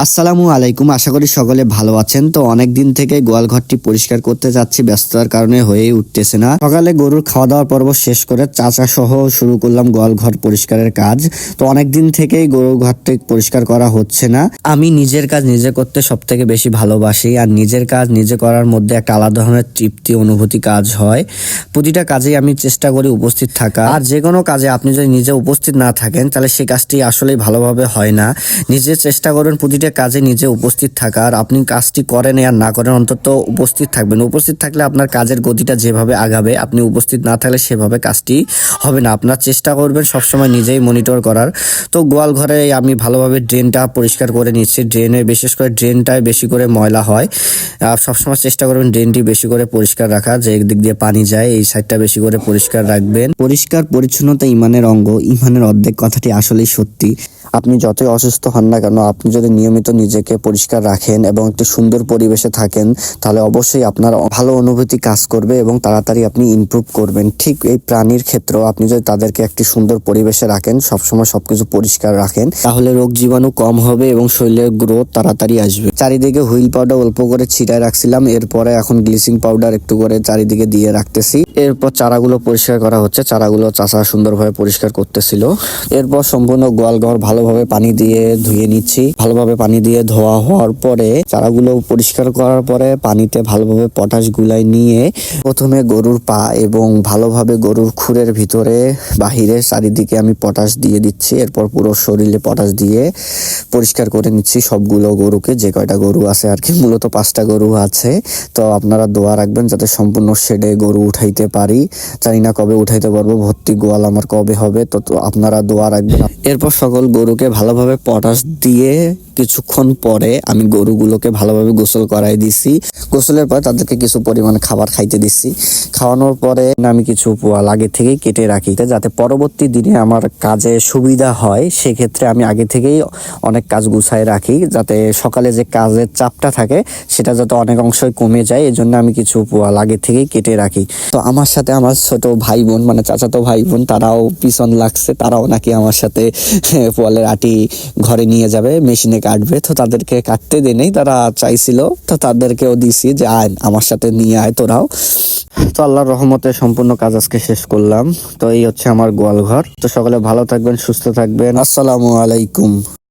আসসালামু আলাইকুম, আশা করি সকলে ভালো আছেন। তো অনেক দিন থেকে গোয়াল ঘরটি পরিষ্কার করতে যাচ্ছি, ব্যস্ততার কারণে হয়ে উঠতেছে না। সকালে গরুর খাওয়া দাওয়ার পর্ব শেষ করে চাচা সহ শুরু করলাম গোয়াল ঘর পরিষ্কারের কাজ। তো অনেক দিন থেকেই গরুর ঘরটি পরিষ্কার করা হচ্ছে না। আমি নিজের কাজ নিজে করতে সব থেকে বেশি ভালোবাসি, আর নিজের কাজ নিজে করার মধ্যে একটা আলাদা ধরনের তৃপ্তি অনুভূতি কাজ হয়। প্রতিটা কাজেই আমি চেষ্টা করি উপস্থিত থাকা, আর যে কোনো কাজে আপনি যদি নিজে উপস্থিত না থাকেন তাহলে সেই কাজটি আসলেই ভালোভাবে হয় না। নিজে চেষ্টা করবেন প্রতিটা কাজে নিজে উপস্থিত থাকার। আপনি কাজটি করেন আর না করেন, অন্তত উপস্থিত থাকবেন। উপস্থিত থাকলে আপনার কাজের গতিটা যেভাবে আগাবে, আপনি উপস্থিত না থাকলে সেভাবে কাজটি হবে না। আপনার চেষ্টা করবেন সবসময় নিজেই মনিটর করার। তো গোয়াল ঘরে আমি ভালোভাবে ড্রেনটা পরিষ্কার করে নিচ্ছি। ড্রেনে বিশেষ করে ড্রেনটায় বেশি করে ময়লা হয়। সবসময় চেষ্টা করবেন ড্রেনটি বেশি করে পরিষ্কার রাখা, যে দিক দিয়ে পানি যায় এই সাইডটা বেশি করে পরিষ্কার রাখবেন। পরিষ্কার পরিচ্ছন্নতা ইমানের অঙ্গ, ইমানের অর্ধেক কথাটি আসলেই সত্যি। আপনি যতই অসুস্থ হন না কেন, আপনি যদি নিয়মিত নিজেকে পরিষ্কার রাখেন এবং একটি সুন্দর পরিবেশে থাকেন, তাহলে অবশ্যই আপনার ভালো অনুভূতি কাজ করবে এবং তাড়াতাড়ি আপনি ইমপ্রুভ করবেন। ঠিক এই প্রাণীর ক্ষেত্রেও আপনি যদি তাদেরকে একটি সুন্দর পরিবেশে রাখেন, সবসময় সবকিছু পরিষ্কার রাখেন, তাহলে রোগ জীবাণু কম হবে এবং শরীরের গ্রোথ তাড়াতাড়ি আসবে। চারিদিকে হুইল পাউডার অল্প করে ছিটায় রাখছিলাম, এরপরে এখন ব্লিচিং পাউডার একটু করে চারিদিকে দিয়ে রাখতেছি। এরপর চারাগুলো পরিষ্কার করা হচ্ছে। চারাগুলো চাষা সুন্দরভাবে পরিষ্কার করতেছিল। এরপর সম্পূর্ণ গোয়ালঘর ভালোভাবে পানি দিয়ে ধুয়ে নিচ্ছি। ভালোভাবে পানি দিয়ে ধোয়া হওয়ার পরে চারাগুলো পরিষ্কার করার পরে পানিতে ভালোভাবে পটাশ গুলাই নিয়ে প্রথমে গরুর পা এবং ভালোভাবে গরুর খুরের ভিতরে বাহিরে চারিদিকে আমি পটাশ দিয়ে দিচ্ছি। এরপর পুরো শরীরে পটাশ দিয়ে পরিষ্কার করে নিচ্ছি সবগুলো গরুকে, যে কয়টা গরু আছে আর কি। মূলত 5টা গরু আছে। তো আপনারা দোয়া রাখবেন যাতে সম্পূর্ণ শেডে গরু উঠাইতে পারি। জানি না কবে উঠাইতে পারবো, ভর্তি গোয়াল আমার কবে হবে, তো আপনারা দোয়া রাখবেন। এরপর সকল গরুকে ভালোভাবে পটাশ দিয়ে কিছুক্ষণ পরে আমি গরুগুলোকে ভালোভাবে গোসল করাই দিছি। গোসলের পর তাদেরকে কিছু পরিমাণ খাবার খাইতে দিচ্ছি। খাওয়ানোর পরে আমি কিছু পোয়াল আগে থেকেই কেটে রাখি, যাতে পরবর্তী দিনে আমার কাজে সুবিধা হয়। সেক্ষেত্রে আমি আগে থেকেই অনেক কাজ গুছায় রাখি, যাতে সকালে যে কাজের চাপটা থাকে সেটা যাতে অনেক অংশই কমে যায়। এজন্য আমি কিছু পোয়াল আগে থেকেই কেটে রাখি। তো আমার সাথে আমার ছোট ভাই বোন, মানে চাচাতো ভাই বোন, তারাও পিছন লাগছে। তারাও নাকি আমার সাথে পোয়ালের আটি ঘরে নিয়ে যাবে, মেশিনে কাটবে। তো তাদেরকে কাটতে দেই নাই, তারা চাইছিল, তো তাদেরকেও দিছি যে আয় আমার সাথে নিয়ে আয় তোরাও। তো আল্লাহর রহমতে সম্পূর্ণ কাজ আজকে শেষ করলাম। তো এই হচ্ছে আমার গোয়াল ঘর। তো সকলে ভালো থাকবেন, সুস্থ থাকবেন। আসসালামু আলাইকুম।